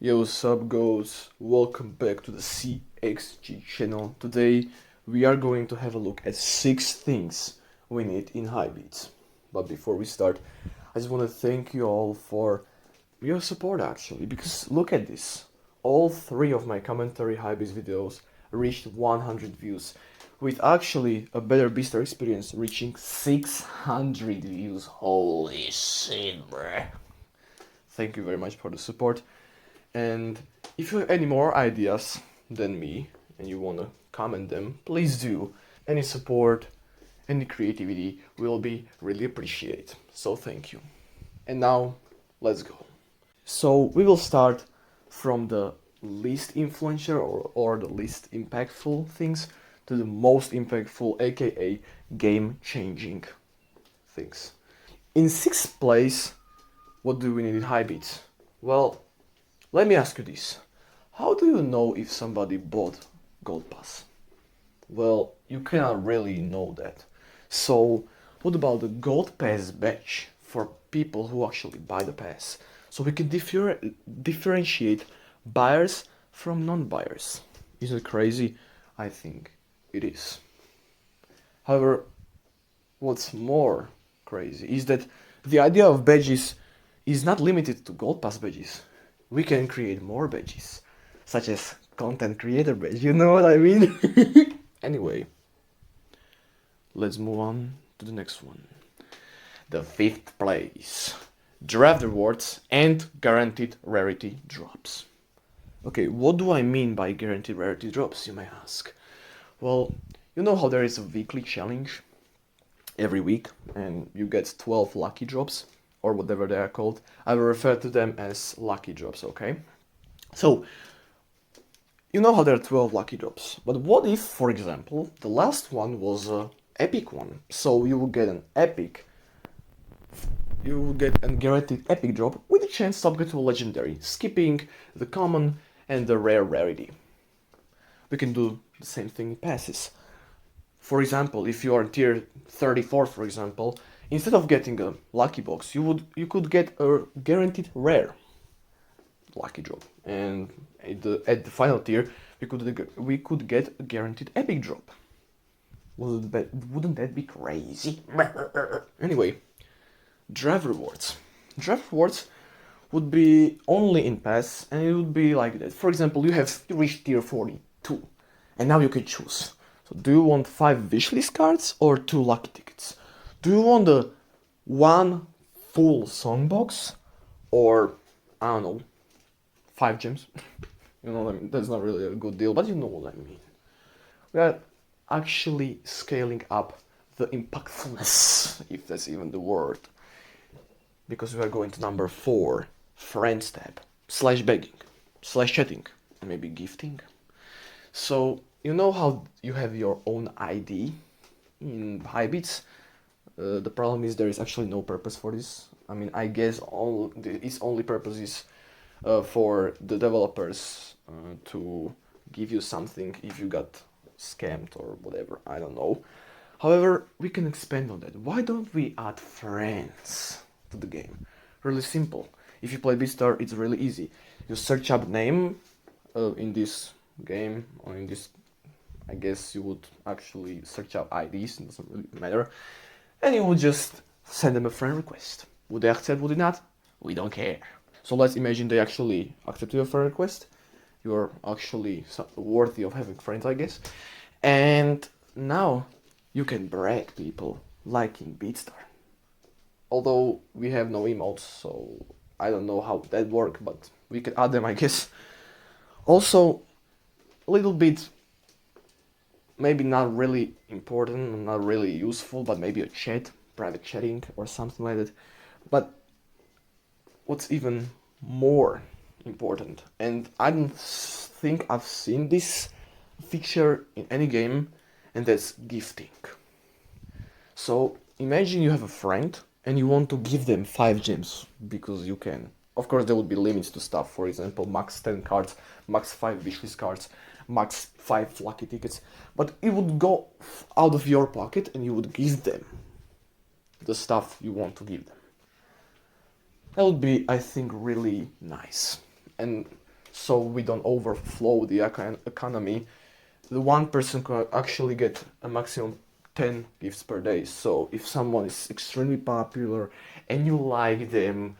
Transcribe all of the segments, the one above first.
Yo, sub goes, welcome back to the CXG channel. Today we are going to have a look at 6 things we need in Hi Beatz. But before we start, I just want to thank you all for your support actually, because look at this. All 3 of my commentary Hi Beatz videos reached 100 views, with actually a better Beatstar experience reaching 600 views. Holy shit, bruh. Thank you very much for the support. And if you have any more ideas than me and you want to comment them, please do. Any support, any creativity will be really appreciated. So thank you. And now, let's go. So we will start from the least influential or the least impactful things to the most impactful, aka game-changing things. In sixth place, what do we need in Hi Beatz? Well, let me ask you this. How do you know if somebody bought Gold Pass? Well, you cannot really know that. So, what about the Gold Pass badge for people who actually buy the pass? So we can differentiate buyers from non-buyers. Is it crazy? I think it is. However, what's more crazy is that the idea of badges is not limited to Gold Pass badges. We can create more badges, such as content creator badge, you know what I mean? Anyway, let's move on to the next one. The fifth place. Draft rewards and guaranteed rarity drops. Okay, what do I mean by guaranteed rarity drops, you may ask? Well, you know how there is a weekly challenge every week and you get 12 lucky drops or whatever they are called. I will refer to them as lucky drops, okay? So, you know how there are 12 lucky drops, but what if, for example, the last one was a epic one? So you will get an epic, you will get a guaranteed epic drop with a chance to upgrade to a legendary, skipping the common and the rare rarity. We can do the same thing in passes. For example, if you are in tier 34, for example, instead of getting a lucky box, you could get a guaranteed rare lucky drop, and at the final tier, we could get a guaranteed epic drop. Wouldn't that be crazy? Anyway, draft rewards. Draft rewards would be only in pass, and it would be like that. For example, you have reached tier 42, and now you can choose. So do you want 5 wishlist cards or 2 lucky tickets? Do you want the 1 full songbox or, I don't know, 5 gems? You know what I mean? That's not really a good deal, but you know what I mean. We are actually scaling up the impactfulness, if that's even the word. Because we are going to number 4, Friends tab, / begging, / chatting, and maybe gifting. So, you know how you have your own ID in Hi Beatz? The problem is there is actually no purpose for this. I mean, I guess its only purpose is for the developers to give you something if you got scammed or whatever, I don't know. However, we can expand on that. Why don't we add friends to the game? Really simple. If you play Beatstar, it's really easy. You search up name in this game, or in this, I guess you would actually search up IDs, it doesn't really matter. And you would just send them a friend request. Would they accept, would they not? We don't care. So let's imagine they actually accept your friend request. You're actually worthy of having friends, I guess. And now you can brag people liking Beatstar. Although we have no emotes, so I don't know how that works, but we can add them, I guess. Also, a little bit, maybe not really important, not really useful, but maybe a chat, private chatting or something like that. But what's even more important, and I don't think I've seen this feature in any game, and that's gifting. So imagine you have a friend and you want to give them 5 gems because you can. Of course, there would be limits to stuff. For example, max 10 cards, max 5 wishlist cards, max 5 lucky tickets. But it would go out of your pocket and you would give them the stuff you want to give them. That would be, I think, really nice. And so we don't overflow the economy, the one person can actually get a maximum 10 gifts per day. So if someone is extremely popular and you like them,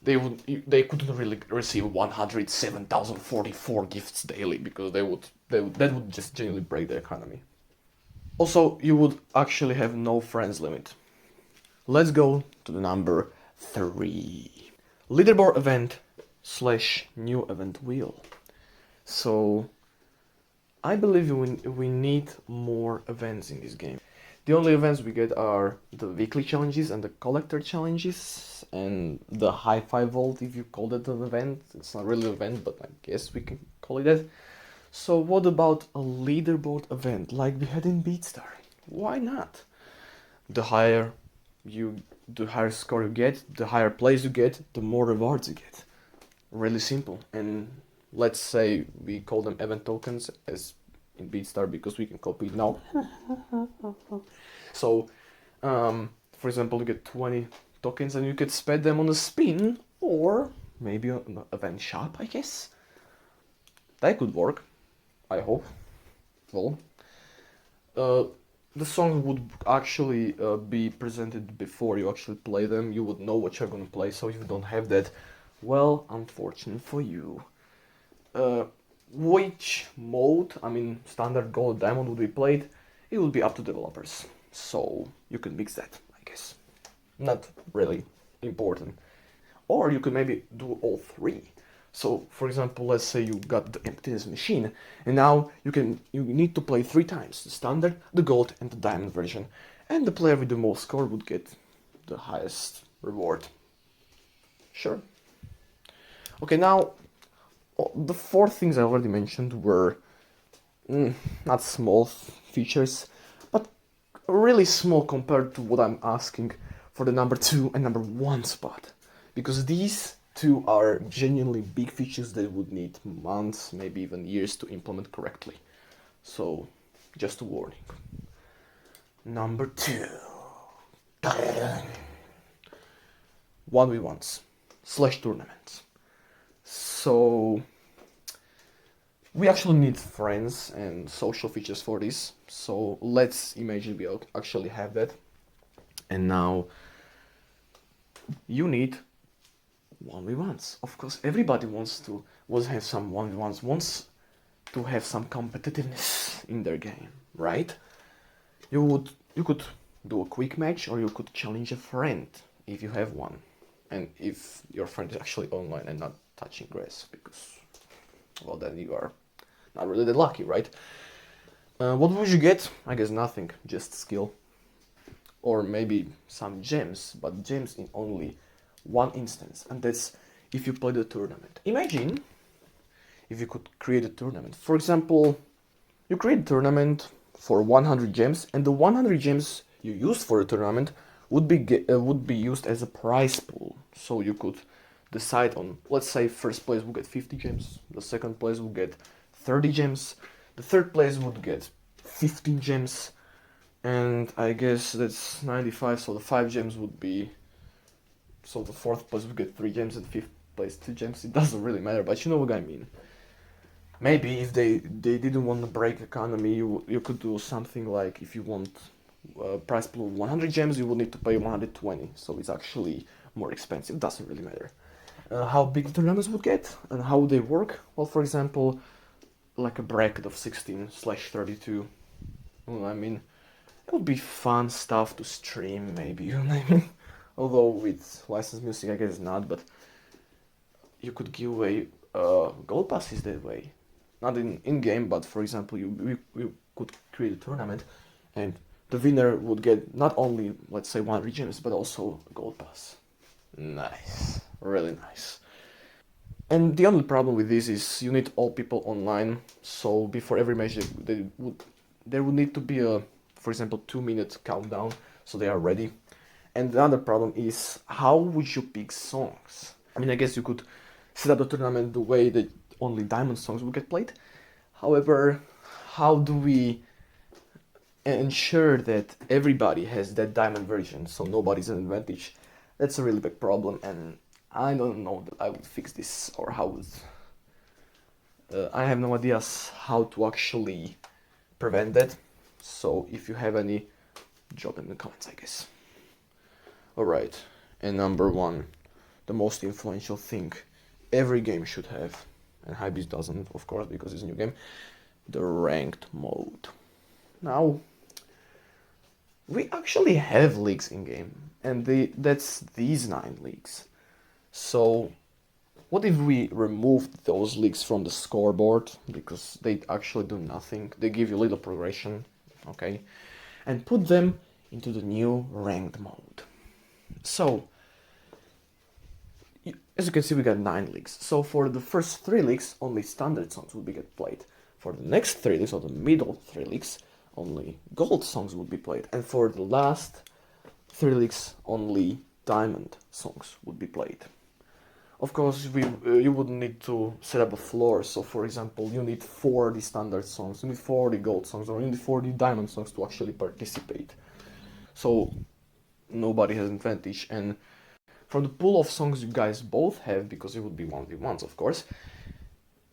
they couldn't really receive 107,044 gifts daily, because that would just genuinely break the economy. Also, you would actually have no friends limit. Let's go to the number 3. Leaderboard event / new event wheel. So I believe we need more events in this game. The only events we get are the weekly challenges and the collector challenges and the high 5 volt, if you call it an event. It's not really an event, but I guess we can call it that. So what about a leaderboard event like we had in Beatstar? Why not? The higher score you get, the higher plays you get, the more rewards you get. Really simple. And let's say we call them event tokens as in Beatstar, because we can copy it now. So, for example, you get 20 tokens and you could spend them on a spin, or maybe an event shop, I guess. That could work, I hope. Well, the songs would actually be presented before you actually play them. You would know what you're gonna play, so if you don't have that, well, unfortunate for you. Which mode, I mean, standard, gold, diamond would be played, it would be up to developers. So you can mix that, I guess. Not really important. Or you could maybe do all 3. So, for example, let's say you got the emptiness machine, and now you need to play 3 times: the standard, the gold, and the diamond version. And the player with the most score would get the highest reward. Sure. Okay, now the 4 things I already mentioned were not small features, but really small compared to what I'm asking for the number 2 and number 1 spot. Because these 2 are genuinely big features that would need months, maybe even years to implement correctly. So, just a warning. Number 2. 1v1s / tournaments. So we actually need friends and social features for this. So let's imagine we actually have that. And now you need 1v1s. Of course, everybody wants to have some 1v1s, wants to have some competitiveness in their game, right? You could do a quick match, or you could challenge a friend if you have one, and if your friend is actually online and not touching grass, because, well, then you are not really that lucky, right? What would you get? I guess nothing, just skill. Or maybe some gems, but gems in only one instance, and that's if you play the tournament. Imagine if you could create a tournament. For example, you create a tournament for 100 gems, and the 100 gems you used for a tournament would be used as a prize pool. So you could decide on, let's say, first place will get 50 gems, the second place will get 30 gems, the third place would get 15 gems, and I guess that's 95, so the 5 gems would be, so the fourth place would get 3 gems and fifth place 2 gems. It doesn't really matter, but you know what I mean. Maybe if they didn't want to break economy, you could do something like, if you want price pool 100 gems, you will need to pay 120, so it's actually more expensive. Doesn't really matter. How big the tournaments would get and how they work? Well, for example, like a bracket of 16/32. Well, I mean, it would be fun stuff to stream, maybe, you know what I mean? Although with licensed music, I guess not, but you could give away gold passes that way. Not in game, but for example, you could create a tournament, and the winner would get not only, let's say, 100 gems, but also a gold pass. Nice, really nice. And the only problem with this is you need all people online. So before every match, there would need to be a, for example, 2-minute countdown, so they are ready. And the other problem is, how would you pick songs? I mean, I guess you could set up the tournament the way that only diamond songs will get played. However, how do we ensure that everybody has that diamond version, so nobody's an advantage? That's a really big problem, and I don't know that I would fix this, or how would I have no ideas how to actually prevent that. So if you have any, drop them in the comments, I guess. Alright, and number one, the most influential thing every game should have, and Hi Beatz doesn't, of course, because it's a new game, the ranked mode. Now, we actually have leagues in game, and that's these 9 leagues. So, what if we removed those leagues from the scoreboard, because they actually do nothing, they give you little progression, okay, and put them into the new ranked mode. So, as you can see, we got 9 leagues. So for the first 3 leagues, only standard songs will be get played. For the next 3 leagues, or the middle 3 leagues, only gold songs will be played. And for the last 3 leagues, only diamond songs would be played. Of course, you would need to set up a floor. So for example, you need 40 standard songs, you need 40 gold songs, or you need 40 diamond songs to actually participate. So nobody has an advantage. And from the pool of songs you guys both have, because it would be 1v1s of course,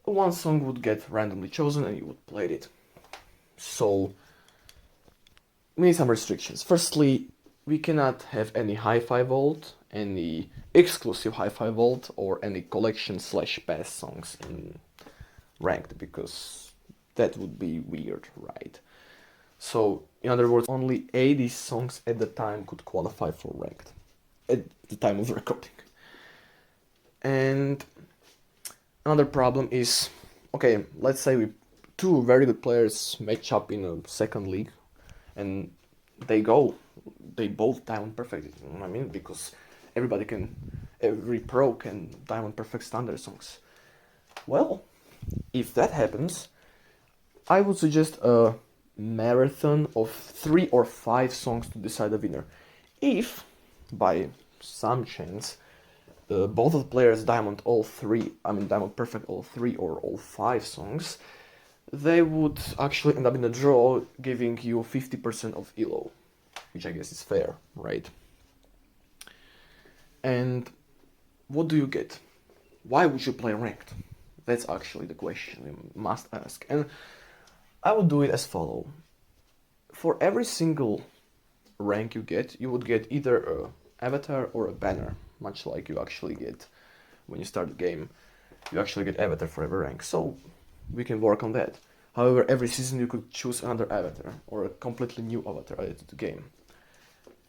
one song would get randomly chosen and you would play it. So, we need some restrictions. Firstly, we cannot have any hi-fi vault, any exclusive hi-fi vault, or any collection/pass songs in ranked, because that would be weird, right? So, in other words, only 80 songs at the time could qualify for ranked at the time of the recording. And another problem is, okay, let's say 2 very good players match up in a second league, and they both diamond perfect, you know what I mean? Because every pro can diamond perfect standard songs. Well, if that happens, I would suggest a marathon of 3 or 5 songs to decide the winner. If by some chance both of the players diamond perfect all 3 or all 5 songs, they would actually end up in a draw, giving you 50% of elo, which I guess is fair, right? And what do you get? Why would you play ranked? That's actually the question we must ask. And I would do it as follow. For every single rank you get, you would get either a avatar or a banner, much like you actually get when you start the game. You actually get avatar for every rank, so we can work on that. However, every season you could choose another avatar or a completely new avatar added to the game.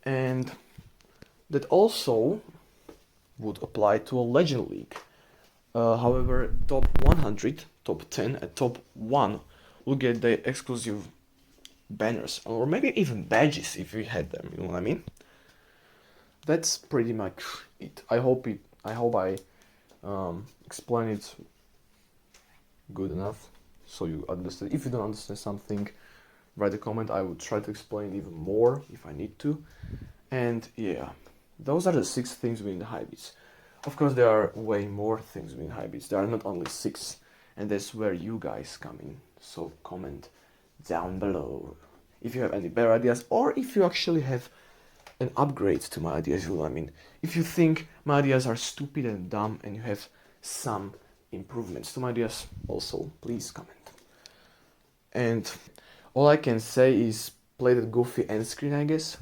And that also would apply to a legend league. However, top 100, top 10 and top 1 will get the exclusive banners, or maybe even badges if we had them, you know what I mean? That's pretty much it. I hope I explained it good enough so you understand. If you don't understand something, write a comment. I would try to explain even more if I need to. And yeah, those are the 6 things within the Hi Beatz. Of course, there are way more things within Hi Beatz. There are not only 6, and that's where you guys come in. So comment down below if you have any better ideas, or if you actually have an upgrade to my ideas, you know what I mean? If you think my ideas are stupid and dumb and you have some improvements to my ideas, also please comment. And all I can say is play that goofy end screen, I guess.